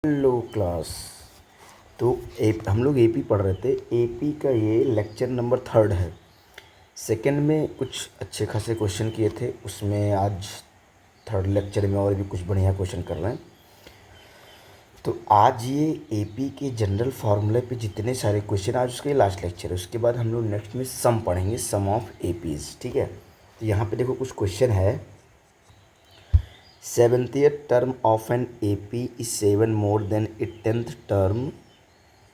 Hello class. तो हम लोग एपी पढ़ रहे थे। एपी का ये लेक्चर नंबर 3 है। सेकंड में कुछ अच्छे खासे क्वेश्चन किए थे, उसमें आज थर्ड लेक्चर में और भी कुछ बढ़िया क्वेश्चन कर रहे हैं। तो आज ये एपी के जनरल फार्मूले पे जितने सारे क्वेश्चन, आज उसका लास्ट लेक्चर है। उसके बाद हम लोग नेक्स्ट में सम पढ़ेंगे, सम ऑफ एपीज। ठीक है, तो यहाँ पे देखो कुछ क्वेश्चन है। 70th term of an AP is 7 more than its 10th term.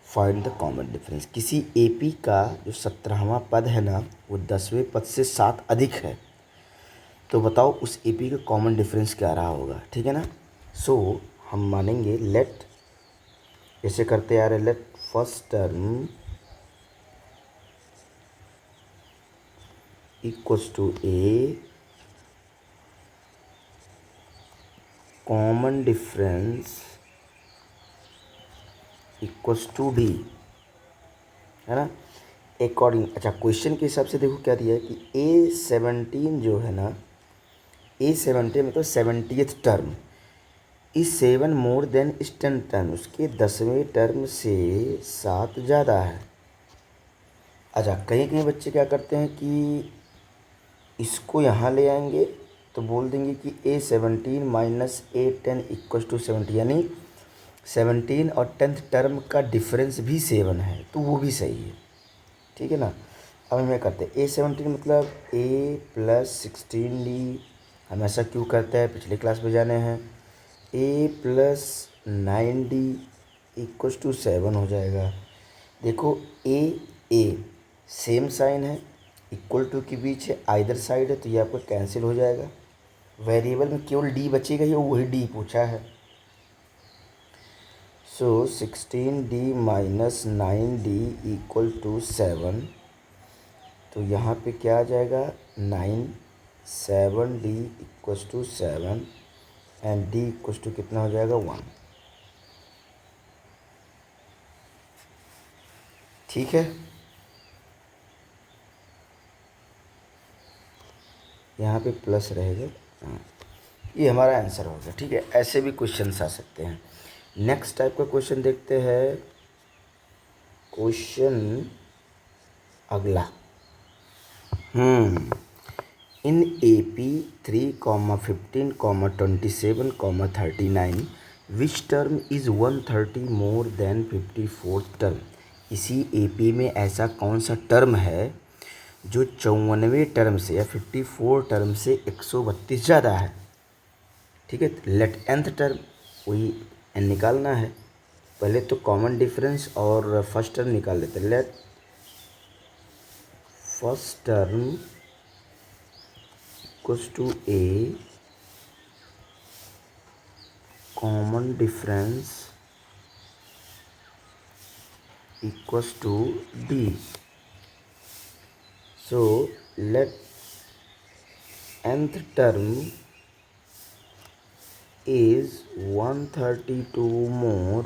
Find the common difference. किसी एपी का जो 17वां पद है ना, वो 10वें पद से 7 अधिक है, तो बताओ उस एपी का कॉमन डिफरेंस क्या रहा होगा। ठीक है ना। सो हम मानेंगे लेट, ऐसे करते आ रहे, let first term equals to A common difference equals to D, है ना, अकॉर्डिंग। अच्छा, क्वेश्चन के हिसाब से देखो क्या दिया है कि A17 जो है ना, A17 मतलब 70th टर्म इस 7 मोर देन इस 10 टर्म, उसके 10वें टर्म से 7 ज़्यादा है। अच्छा, कहीं कहीं बच्चे क्या करते हैं कि इसको यहाँ ले आएंगे, तो बोल देंगे कि A17 minus A10 equal to 70, यानी 17 और 10th टर्म का डिफरेंस भी 7 है, तो वो भी सही है। ठीक है ना। अब हम क्या करते हैं, A17 मतलब A+16D, हम ऐसा क्यों करते हैं पिछले क्लास में जाने हैं। A+9D इक्वल टू 7 हो जाएगा। देखो ए सेम साइन है, इक्वल टू के बीच है, आइदर साइड है, तो ये आपको कैंसिल हो जाएगा। वेरिएबल में केवल डी बचेगा, ये वही डी पूछा है। सो 16D minus 9D equal to 7, तो यहाँ पे क्या आ जाएगा 9, 7D equals to 7 and D equals to कितना हो जाएगा 1। ठीक है, यहाँ पे प्लस रहेगा। हाँ, ये हमारा आंसर होगा। ठीक है, ऐसे भी क्वेश्चंस आ सकते हैं। नेक्स्ट टाइप का क्वेश्चन देखते हैं। क्वेश्चन अगला, इन AP 3,15,27,39 which term is 130 more than 54th term. इसी AP में ऐसा कौन सा टर्म है जो 54वें टर्म से या 54 टर्म से 132 ज़्यादा है। ठीक है, लेट nth टर्म वही n निकालना है। पहले तो कॉमन डिफरेंस और फर्स्ट टर्म निकाल लेते हैं। Let first term equals to A common difference equals to D. So let nth term is 132 more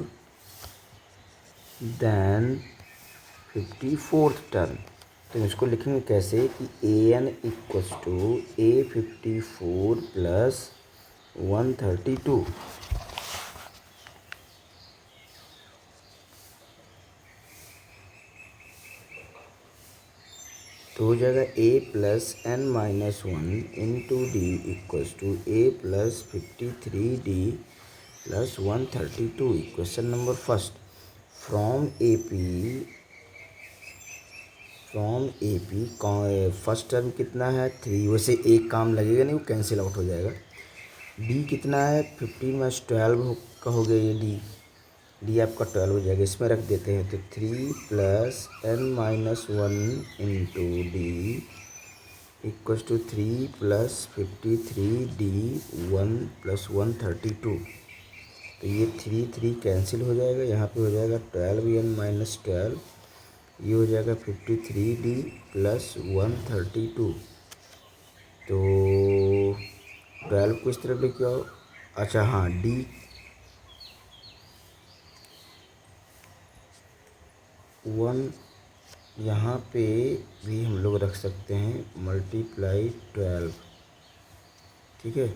than 54th term. तो इसको लिखेंगे कैसे कि an equals to A54 plus 132। तो हो जाएगा A+n-1 into D equals to A+53D plus 132। Question number first, from AP first term कितना है 3, वैसे एक काम लगेगा नहीं, वो कैंसिल आउट हो जाएगा। डी कितना है 15 - 12 का हो गया ये डी आपका 12 हो जाएगा। इसमें रख देते हैं, तो 3+n-1 into D equals to 3+53D1 plus 132। तो ये 3 कैंसिल हो जाएगा, यहाँ पे हो जाएगा 12n-12, ये हो जाएगा 53D प्लस 132। तो 12 को इस तरफ लेके आओ। अच्छा हाँ, डी 1 यहाँ पे भी हम लोग रख सकते हैं, मल्टीप्लाई 12। ठीक है,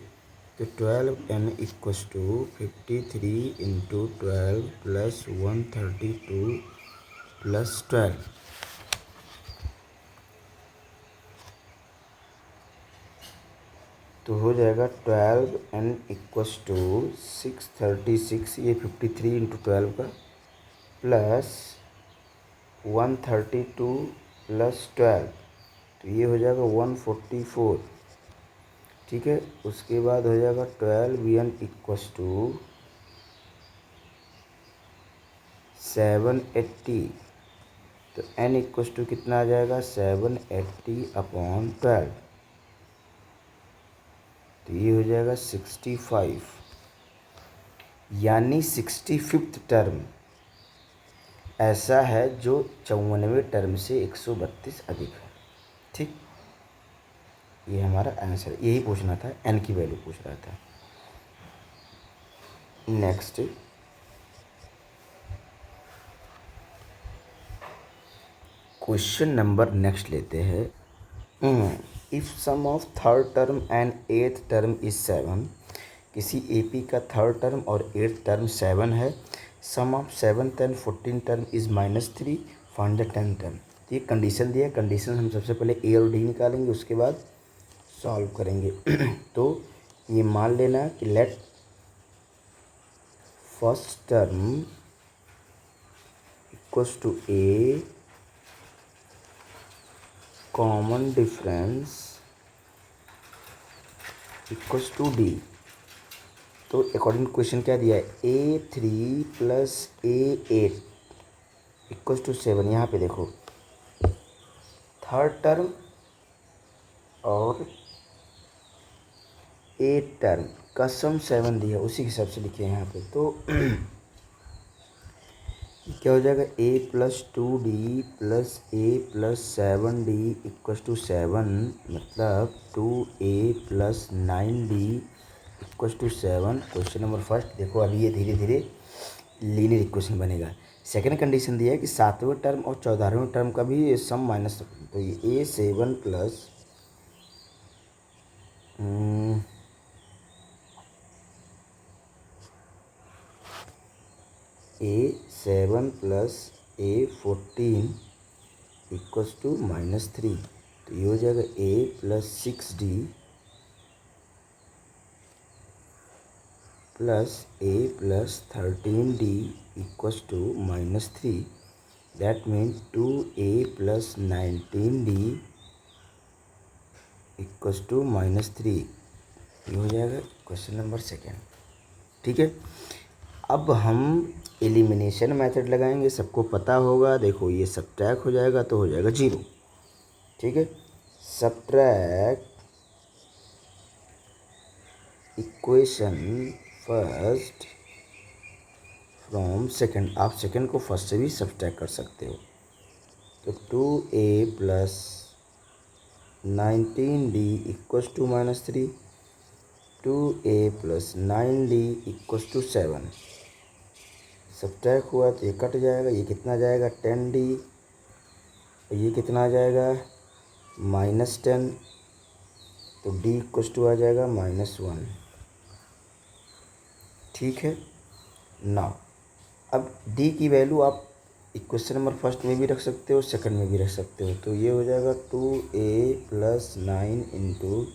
तो 12n equals to 53 into 12 plus 132 plus 12। तो हो जाएगा 12n इक्वस टू 636, ये 53 इंटू 12 का, प्लस 132 प्लस 12, तो ये हो जाएगा 144। ठीक है, उसके बाद हो जाएगा 12n इक्वस टू 780। तो n इक्वस टू कितना आ जाएगा 780/12, तो ये हो जाएगा 65, यानी 65th टर्म ऐसा है जो 54वें टर्म से 132 अधिक है। ठीक, ये हमारा आंसर, यही पूछना था, n की वैल्यू पूछ रहा था। नेक्स्ट, क्वेश्चन नंबर नेक्स्ट लेते हैं। If sum of third term and eighth term is 7, किसी एपी का थर्ड टर्म और एट्थ टर्म 7 है। Sum of 7th and 14th term is -3, find the 10th term. तो ये कंडीशन दिया है, कंडीशन हम सबसे पहले ए और डी निकालेंगे, उसके बाद सॉल्व करेंगे। तो ये मान लेना कि let first term equals to A common difference equals to D. तो अकॉर्डिंग टू क्वेश्चन क्या दिया है, A3 plus A8 equals to 7। यहाँ पे देखो थर्ड टर्म और एट टर्म का सम 7 दिया, उसी के हिसाब से लिखे यहाँ पे। तो क्या हो जाएगा, A+2D plus A+7D equals to 7, मतलब 2A plus 9D equals to 7। Question number first देखो, अभी ये धीरे धीरे लीनियर इक्वेशन बनेगा। सेकंड कंडीशन दिया है कि 7वें टर्म और 14वें टर्म का भी सम माइनस, तो ये A7 plus A7 plus A14 equals to -3। तो ये हो जाएगा A+6D plus A+13D equals to -3। That means 2A plus 19D equals to -3। ये हो जाएगा क्वेश्चन नंबर सेकेंड। ठीक है, अब हम एलिमिनेशन मेथड लगाएंगे, सबको पता होगा। देखो ये सब्ट्रैक्ट हो जाएगा तो हो जाएगा 0। ठीक है, subtract equation first from second. आप सेकंड को फर्स्ट से भी सब्ट्रैक्ट कर सकते हो। तो 2A plus 19D equals to -3, 2A plus 9D equals to 7। Subtract हुआ तो ये कट जाएगा, ये कितना जाएगा 10D, ये कितना आ जाएगा -10, तो D इक्वल्स टू आ जाएगा -1। ठीक है, नाउ अब D की वैल्यू आप इक्वेशन नंबर फर्स्ट में भी रख सकते हो, सेकंड में भी रख सकते हो। तो ये हो जाएगा 2A प्लस 9 इंटू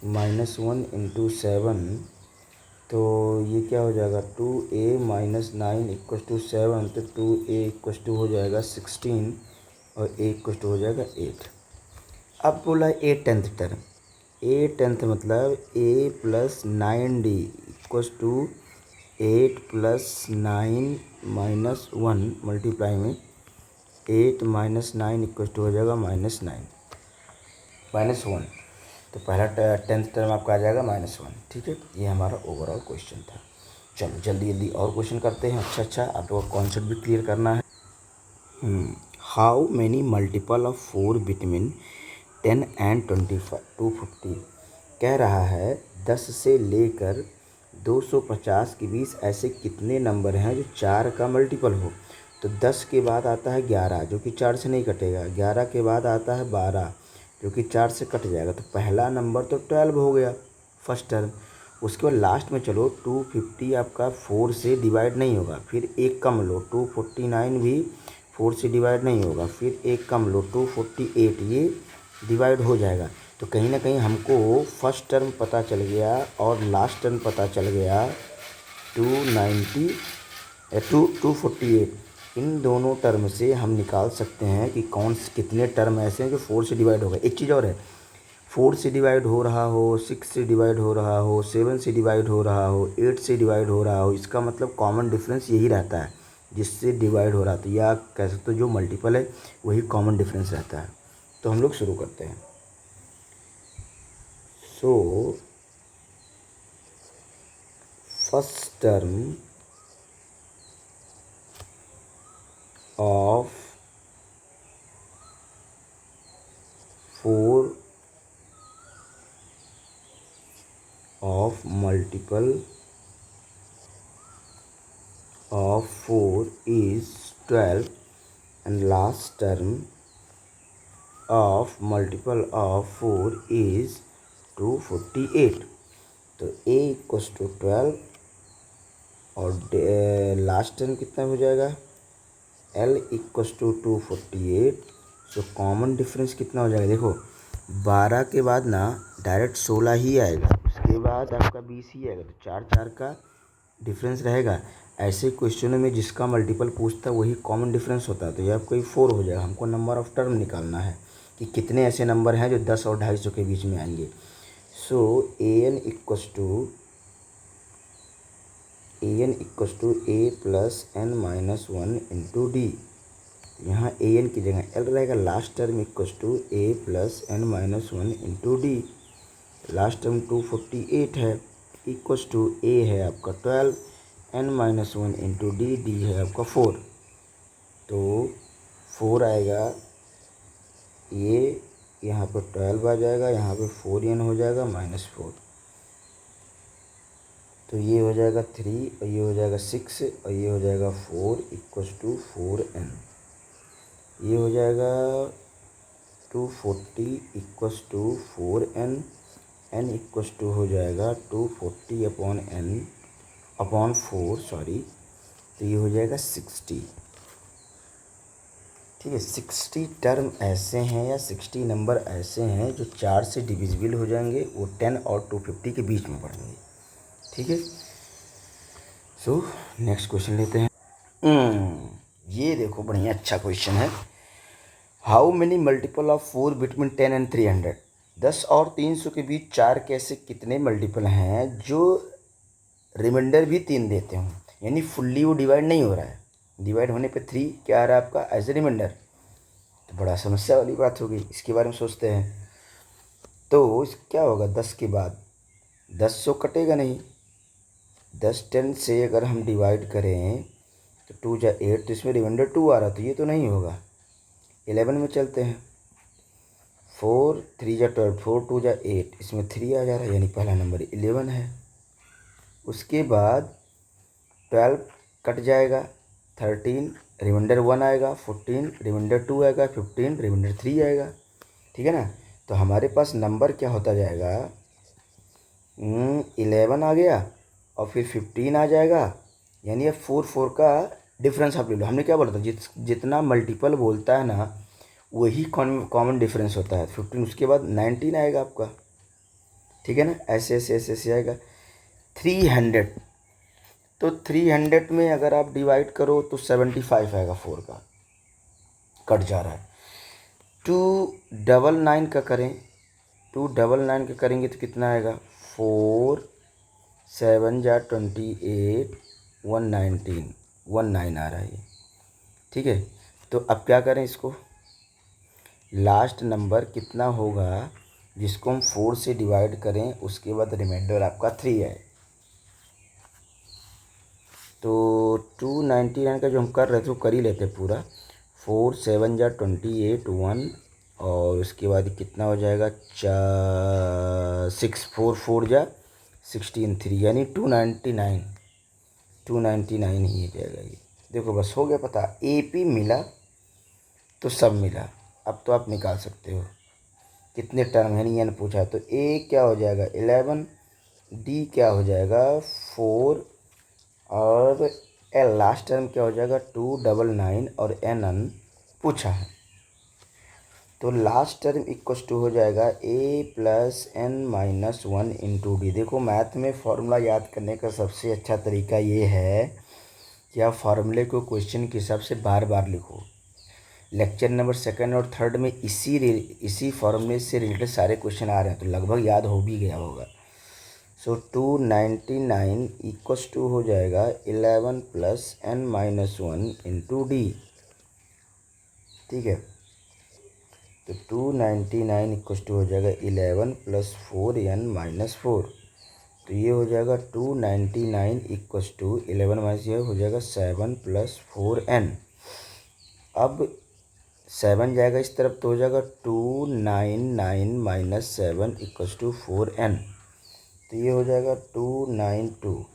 -1 इंटू 7। तो ये क्या हो जाएगा 2A माइनस 9 इक्वस टू 7, तो 2A इक्वस टू हो जाएगा 16 और A इक्वस टू हो जाएगा 8। अब बोला A 10th term, A 10th मतलब A plus 9D equals to 8 plus 9 minus 1 multiply में 8 माइनस 9 इक्वस टू हो जाएगा -1। तो पहला 10th टर्म आपका आ जाएगा -1। ठीक है, ये हमारा ओवरऑल क्वेश्चन था। चलो जल्दी जल्दी और क्वेश्चन करते हैं। अच्छा आप लोगों का कॉन्सेप्ट भी क्लियर करना है। How many multiple of 4 between 10 and 250। कह रहा है 10 से लेकर 250 के बीच ऐसे कितने नंबर हैं जो 4 का मल्टीपल हो। तो 10 के बाद आता है 11 जो कि 4 से नहीं कटेगा, 11 के बाद आता है 12 जो कि 4 से कट जाएगा। तो पहला नंबर तो 12 हो गया फर्स्ट टर्म, उसके बाद लास्ट में चलो 250 आपका 4 से डिवाइड नहीं होगा, फिर एक कम लो 249 भी 4 से डिवाइड नहीं होगा, फिर एक कम लो 248, ये डिवाइड हो जाएगा। तो कहीं ना कहीं हमको फर्स्ट टर्म पता चल गया और लास्ट टर्म पता चल गया 248। इन दोनों टर्म से हम निकाल सकते हैं कि कितने टर्म ऐसे हैं जो 4 से डिवाइड हो गए। एक चीज़ और है, 4 से डिवाइड हो रहा हो, 6 से डिवाइड हो रहा हो, 7 से डिवाइड हो रहा हो, 8 से डिवाइड हो रहा हो, इसका मतलब कॉमन डिफरेंस यही रहता है जिससे डिवाइड हो रहा था, या कह सकते हो जो मल्टीपल है वही कॉमन डिफरेंस रहता है। तो हम लोग शुरू करते हैं। So first term of 4 of multiple of 4 is 12, and last term of multiple of 4 is 248। तो a इक्वस टू 12 और लास्ट टर्म कितना हो जाएगा, l equals to 248। So common difference कितना हो जाएगा, देखो 12 के बाद ना डायरेक्ट 16 ही आएगा, उसके बाद आपका 20 ही आएगा, तो 4 4 का डिफरेंस रहेगा। ऐसे क्वेश्चनों में जिसका मल्टीपल पूछता है वही कॉमन डिफरेंस होता है, तो यह आपको 4 हो जाएगा। हमको नंबर ऑफ टर्म निकालना है कि कितने ऐसे नंबर हैं जो 10 और 250 के बीच में आएंगे। So an equals to a plus n minus 1 into D. यहाँ an की जगह l रहेगा। Last term equals to a plus n minus 1 into D. Last term 248 है, इक्वस टू a है आपका 12, n minus 1 into D, D है आपका 4। तो 4 आएगा, ये यहाँ पर 12 आ जाएगा, यहाँ पे 4n हो जाएगा -4। तो ये हो जाएगा 3 और ये हो जाएगा 6 और ये हो जाएगा 4 इक्वस टू 4n। ये हो जाएगा 240 equals to 4n, n equals to हो जाएगा 240 अपॉन n अपॉन 4, सॉरी। तो ये हो जाएगा 60। ठीक है, 60 टर्म ऐसे हैं या 60 नंबर ऐसे हैं जो 4 से डिविजिबल हो जाएंगे, वो 10 और 250 के बीच में पड़ेंगे। ठीक है, सो नेक्स्ट क्वेश्चन लेते हैं। ये देखो बढ़िया अच्छा क्वेश्चन है। How many multiple of 4 between 10 and 300। 10 और 300 के बीच 4 के ऐसे कितने मल्टीपल हैं जो रिमाइंडर भी 3 देते हों, यानी फुल्ली वो डिवाइड नहीं हो रहा है, डिवाइड होने पे 3 क्या आ रहा है आपका एज ए रिमाइंडर। तो बड़ा समस्या वाली बात होगी, इसके बारे में सोचते हैं। तो क्या होगा 10 के बाद 10 सौ कटेगा नहीं, 10 10 से अगर हम डिवाइड करें तो 2 जा 8, तो इसमें रिमाइंडर 2 आ रहा, तो ये तो नहीं होगा। 11 में चलते हैं, 4 3 जा 12, 4 2 जा 8, इसमें 3 आ जा रहा है, यानी पहला नंबर 11 है। उसके बाद 12 कट जाएगा, 13 रिमाइंडर 1 आएगा, 14 रिमाइंडर 2 आएगा, 15 रिमाइंडर 3 आएगा। ठीक है ना, तो हमारे पास नंबर क्या होता जाएगा, 11 आ गया और फिर 15 आ जाएगा, यानी अब 4 4 का डिफरेंस आप ले लो। हमने क्या बोला था, जितना मल्टीपल बोलता है ना वही कॉमन डिफरेंस होता है। 15 उसके बाद 19 आएगा आपका। ठीक है ना, ऐसे ऐसे ऐसे ऐसे आएगा। 300, तो 300 में अगर आप डिवाइड करो तो 75 आएगा, 4 का कट जा रहा है। 299 का करें, 299 का करेंगे तो कितना आएगा, 4 7 जा 28, 119 19 आ रहा है ये। ठीक है, तो अब क्या करें इसको, लास्ट नंबर कितना होगा जिसको हम 4 से डिवाइड करें, उसके बाद रिमाइंडर आपका 3 है। तो 299 का जो हम कर रहे थे वो कर ही लेते पूरा। 4 7 जा 28 1, और उसके बाद कितना हो जाएगा, 6 4 4 जा 16 3, यानी 299 ही हो जाएगा ये। देखो बस हो गया पता, AP मिला तो सब मिला। अब तो आप निकाल सकते हो कितने टर्म है, नहीं पूछा तो A क्या हो जाएगा 11, डी क्या हो जाएगा 4 और एल लास्ट टर्म क्या हो जाएगा 299 और एन अन पूछा है। तो लास्ट टर्म इक्वस टू हो जाएगा a plus N minus one into d. देखो मैथ में फॉर्मूला याद करने का सबसे अच्छा तरीका ये है कि आप फार्मूले को क्वेश्चन के हिसाब से बार बार लिखो। लेक्चर नंबर सेकंड और थर्ड में इसी फार्मूले से रिलेटेड सारे क्वेश्चन आ रहे हैं, तो लगभग याद हो भी गया होगा। सो 299 इक्वस टू हो जाएगा 11 plus N minus one into D. ठीक है, तो 299 इक्वस टू हो जाएगा 11 प्लस 4n माइनस 4। तो ये हो जाएगा 299 इक्वस टू 11 माइनस ये हो जाएगा 7 प्लस 4n। अब 7 जाएगा इस तरफ तो हो जाएगा 299 माइनस 7 इक्वस टू 4n। तो ये हो जाएगा 292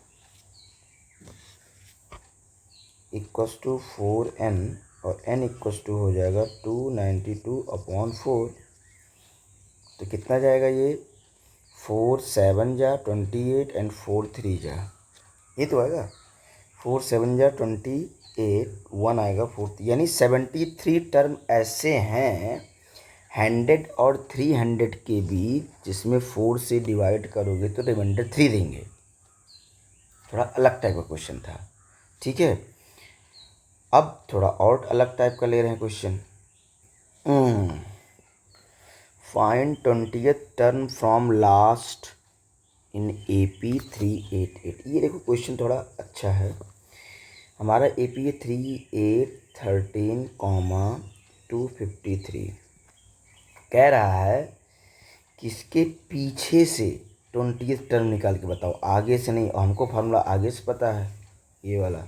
इक्वस टू 4n और n इक्वस टू हो जाएगा 292/4। तो कितना जाएगा ये 4 7 जा 28 एंड 4 3 जा, ये तो आएगा 4 7 जा 28 1 आएगा 4, यानी 73 टर्म ऐसे हैं 100 और 300 के बीच जिसमें 4 से डिवाइड करोगे तो रिमाइंडर 3 देंगे। थोड़ा अलग टाइप का क्वेश्चन था। ठीक है, अब थोड़ा और अलग टाइप का ले रहे हैं question. Find 20th term from last in AP 388। ये देखो क्वेश्चन थोड़ा अच्छा है। हमारा AP है 3813, 253। कह रहा है कि इसके पीछे से 20th टर्म निकाल के बताओ, आगे से नहीं। हमको फार्मूला आगे से पता है, ये वाला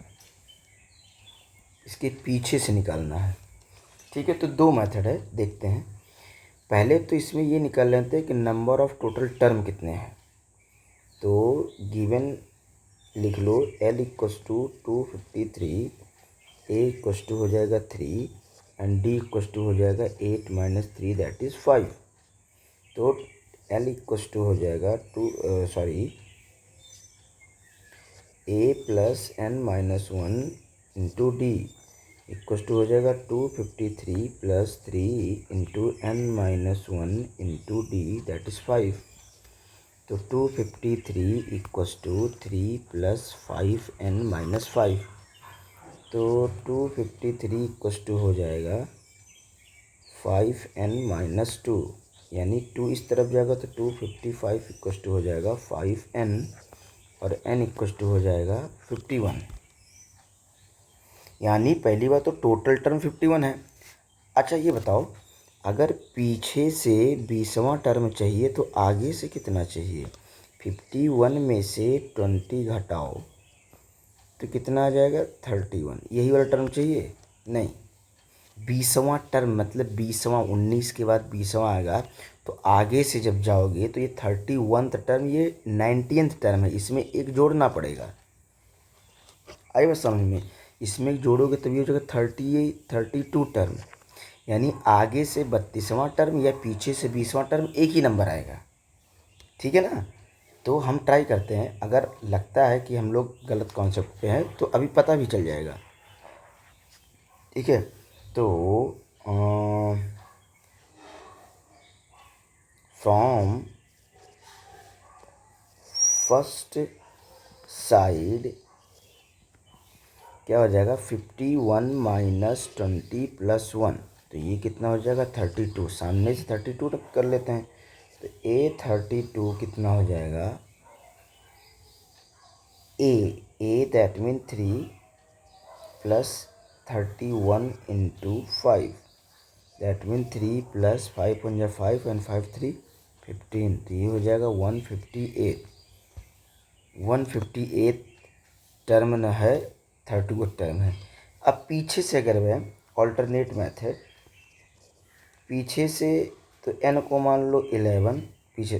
इसके पीछे से निकालना है। ठीक है, तो दो मेथड है, देखते हैं। पहले तो इसमें ये निकाल लेते हैं कि नंबर ऑफ टोटल टर्म कितने हैं। तो गिवन लिख लो L equals to 253, A equals to हो जाएगा 3 एंड D इक्वस टू हो जाएगा 8 माइनस 3 दैट इज़ 5। तो L इक्वस टू हो जाएगा A plus N minus one into D equals to हो जाएगा 253 plus 3 into N minus one into D that is 5। तो 253 equals to 3 plus 5 N minus 5। तो 253 equals to हो जाएगा 5n minus 2, यानी 2 इस तरफ जाएगा तो 255 इक्वस टू हो जाएगा 5n और n इक्वस टू हो जाएगा 51। यानी पहली बात तो टोटल टर्म 51 है। अच्छा ये बताओ, अगर पीछे से 20वां टर्म चाहिए तो आगे से कितना चाहिए। 51 में से 20 घटाओ तो कितना आ जाएगा 31। यही वाला टर्म चाहिए नहीं, 20वां टर्म मतलब 20वां, 19 के बाद 20वां आएगा तो आगे से जब जाओगे तो ये 31th टर्म, ये 90th टर्म है, इसमें एक जोड़ना पड़ेगा। आई बात समझ में, इसमें एक जोड़ोगे तभी हो जाएगा 32 टर्म। यानी आगे से 32वां टर्म या पीछे से 20वां टर्म एक ही नंबर आएगा। ठीक है ना। तो हम ट्राई करते हैं, अगर लगता है कि हम लोग गलत कॉन्सेप्ट पे हैं तो अभी पता भी चल जाएगा। ठीक है, तो फ्रॉम फर्स्ट साइड क्या हो जाएगा 51 माइनस 20 प्लस 1। तो ये कितना हो जाएगा 32। सामने से 32 तक कर लेते हैं। तो A32 कितना हो जाएगा a that mean 3 plus 31 into 5 that mean 3 plus 5 one जा 5 एंड 5 3 15। तो ये हो जाएगा 158। 158 टर्म न है, 31 टर्म है। अब पीछे से अगर मैं ऑल्टरनेट मैथड, पीछे से तो n को मान लो 11, पीछे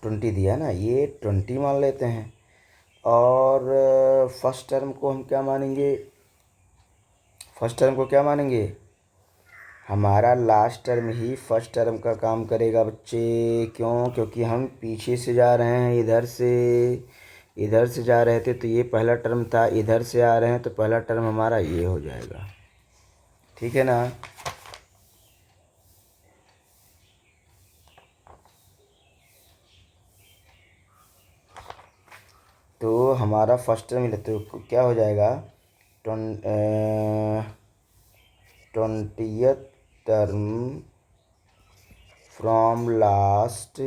20 दिया ना, ये 20 मान लेते हैं। और फर्स्ट टर्म को हम क्या मानेंगे, फर्स्ट टर्म को क्या मानेंगे हमारा लास्ट टर्म ही फर्स्ट टर्म का काम करेगा बच्चे। क्यों? क्योंकि हम पीछे से जा रहे हैं, इधर से जा रहे थे तो ये पहला टर्म था, इधर से आ रहे हैं तो पहला टर्म हमारा ये हो जाएगा। ठीक है ना? तो हमारा फर्स्ट टर्म तो क्या हो जाएगा? 20th term from last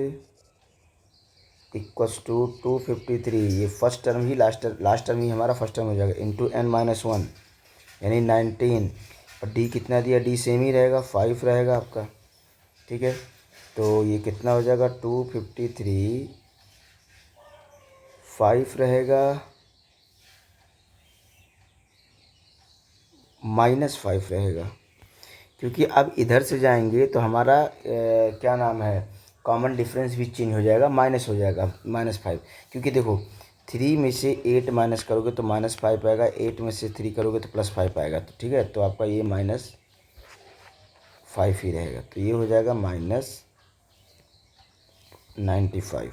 equals to 253। ये फर्स्ट टर्म ही लास्ट टर्म ही हमारा फर्स्ट टर्म हो जाएगा, इंटू n-1 यानी 19। और डी कितना दिया? डी सेम ही रहेगा, 5 रहेगा आपका। ठीक है, तो ये कितना हो जाएगा? 253 5 रहेगा -5 रहेगा, क्योंकि अब इधर से जाएंगे तो हमारा क्या नाम है, कॉमन डिफरेंस भी चेंज हो जाएगा, माइनस हो जाएगा -5। क्योंकि देखो 3 में से 8 माइनस करोगे तो -5 आएगा, 8 में से 3 करोगे तो +5 आएगा। तो ठीक है, तो आपका ये -5 ही रहेगा, तो ये हो जाएगा -95।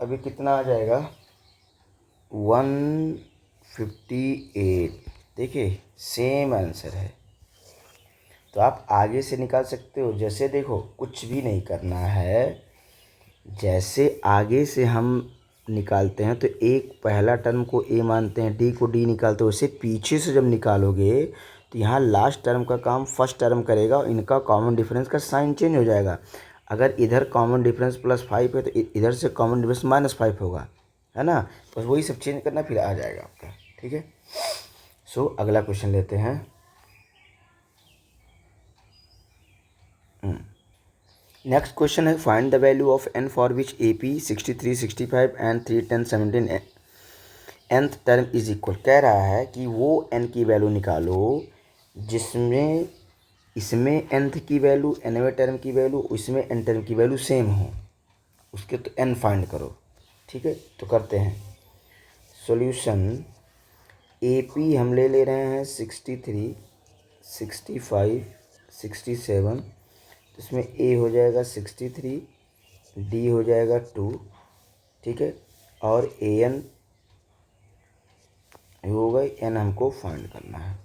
अभी कितना आ जाएगा? 158। देखिए सेम आंसर है। तो आप आगे से निकाल सकते हो। जैसे देखो कुछ भी नहीं करना है, जैसे आगे से हम निकालते हैं तो एक पहला टर्म को ए मानते हैं, डी को डी निकालते हो, उसे पीछे से जब निकालोगे तो यहाँ लास्ट टर्म का काम फर्स्ट टर्म करेगा और इनका कॉमन डिफरेंस का साइन चेंज हो जाएगा। अगर इधर कॉमन डिफरेंस +5 है तो इधर से कॉमन डिफरेंस -5 होगा, है ना? बस वही सब चेंज करना, फिर आ जाएगा आपका। ठीक है, सो अगला क्वेश्चन लेते हैं। नेक्स्ट क्वेश्चन है, find the value of n for which AP 63, 65 and 3, 10, 17 nth term is equal. कह रहा है कि वो n की वैल्यू निकालो जिसमें इसमें nth की वैल्यू, nवें टर्म की वैल्यू, इसमें n टर्म की वैल्यू सेम हो, उसके तो n फाइंड करो। ठीक है, तो करते हैं सॉल्यूशन। AP हम ले रहे हैं 63, 65, 67। इसमें A हो जाएगा 63, D हो जाएगा 2। ठीक है, और AN होगा, N हमको फाइंड करना है।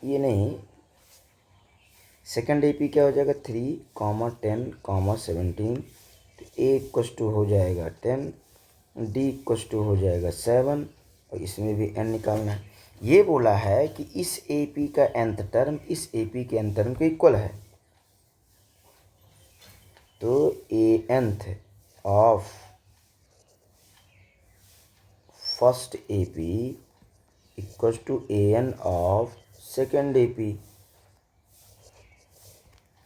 ये नहीं, सेकंड AP क्या हो जाएगा? 3, 10, 17। तो A इक्वस टू हो जाएगा 10, D इक्वस टू हो जाएगा 7, और इसमें भी N निकालना है। ये बोला है कि इस AP का nth टर्म इस AP के nth टर्म के इक्वल है। तो nth of first AP equals to AN of second AP।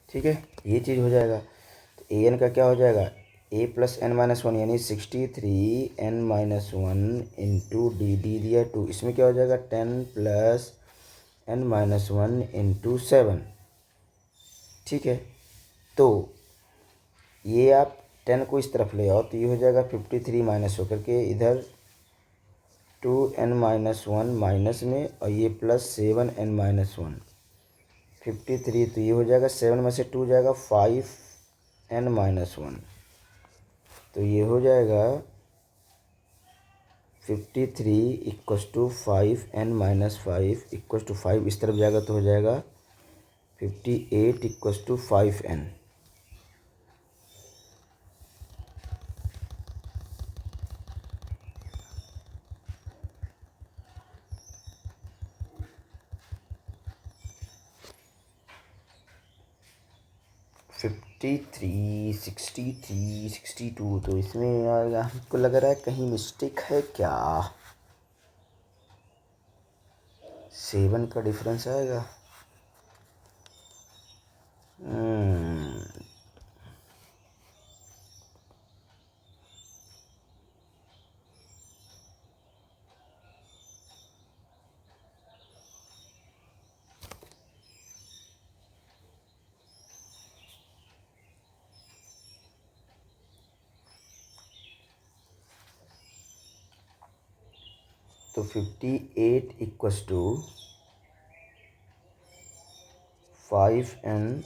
ठीक है, ये चीज़ हो जाएगा। तो AN का क्या हो जाएगा? A + n-1 यानी 63 n-1 इंटू डी दिया 2। इसमें क्या हो जाएगा? 10 + n-1 इंटू 7। ठीक है, तो ये आप 10 को इस तरफ ले आओ तो ये हो जाएगा 53 माइनस होकर के इधर 2n-1 माइनस में, और ये +7n-1 53। तो ये हो जाएगा 7 में से 2 जाएगा 5n-1। तो ये हो जाएगा 53 equals to 5n-5 equals to 5। इस तरफ जाएगा तो हो जाएगा 58 equals to 5n। Fifty three 63 62। तो इसमें यार हमको लग रहा है कहीं मिस्टेक है क्या? 7 का डिफरेंस आएगा। तो 58 equals to 5n,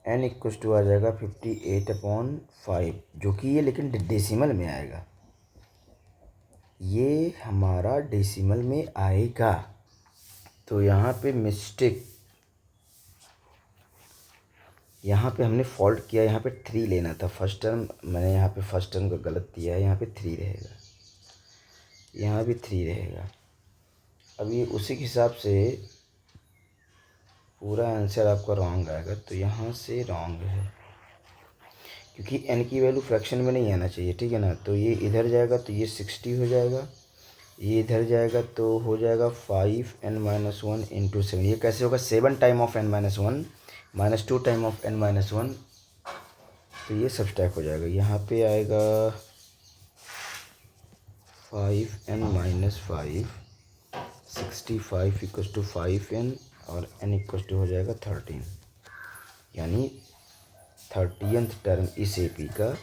n equals to आ जाएगा 58/5, जो कि ये लेकिन डेसिमल में आएगा, ये हमारा डेसिमल में आएगा। तो यहाँ पे मिस्टेक, यहाँ पे हमने फॉल्ट किया, यहाँ पे 3 लेना था। फर्स्ट टर्म मैंने यहाँ पे फर्स्ट टर्म का गलत दिया है, यहाँ पे 3 रहेगा, यहाँ भी 3 रहेगा। अब ये उसी के हिसाब से पूरा आंसर आपका रॉन्ग आएगा, तो यहाँ से रॉन्ग है, क्योंकि n की वैल्यू फ्रैक्शन में नहीं आना चाहिए, ठीक है ना। तो ये इधर जाएगा तो ये 60 हो जाएगा, ये इधर जाएगा तो हो जाएगा 5n-1 इंटू 7। ये कैसे होगा? 7 time of n-1 minus 2 time of n-1, तो ये सब्सट्रैक्ट हो जाएगा। यहाँ पे आएगा 5n-5, 65 इक्वल्स टू 5n, और n इक्वल्स टू हो जाएगा 13, यानी 30th टर्म इस AP का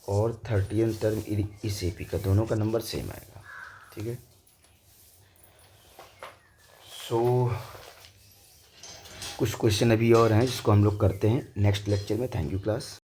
और 30th टर्म इस AP का, दोनों का नंबर सेम आएगा, ठीक है। सो कुछ क्वेश्चन अभी और हैं जिसको हम लोग करते हैं नेक्स्ट लेक्चर में। Thank you class.